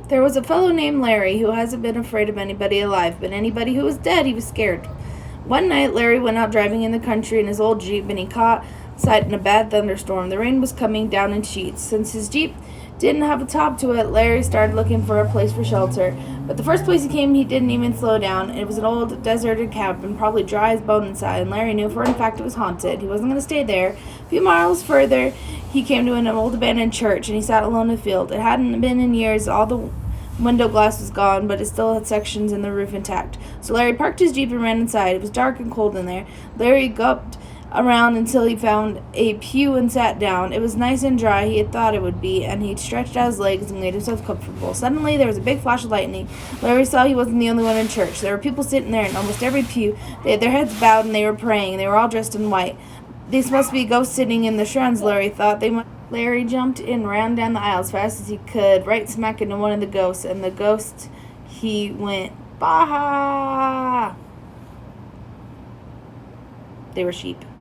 There was a fellow named Larry who hasn't been afraid of anybody alive, but anybody who was dead he was scared. One night, Larry went out driving in the country in his old Jeep, and he caught sight in a bad thunderstorm. The rain was coming down in sheets. Since his Jeep didn't have a top to it, Larry started looking for a place for shelter. But the first place he came, he didn't even slow down. It was an old, deserted cabin, probably dry as bone inside, and Larry knew for a fact it was haunted. He wasn't going to stay there. A few miles further, he came to an old abandoned church, and he sat alone in the field. It hadn't been in years. All the window glass was gone, but it still had sections in the roof intact. So Larry parked his Jeep and ran inside. It was dark and cold in there. Larry gulped around until he found a pew and sat down. It was nice and dry, he had thought it would be, and he stretched out his legs and made himself comfortable. Suddenly, there was a big flash of lightning. Larry saw he wasn't the only one in church. There were people sitting there in almost every pew. They had their heads bowed and they were praying. They were all dressed in white. These must be ghosts sitting in the shrouds, Larry thought. Larry jumped and ran down the aisle as fast as he could, right smack into one of the ghosts, and the ghost, he went, "Bah!" They were sheep.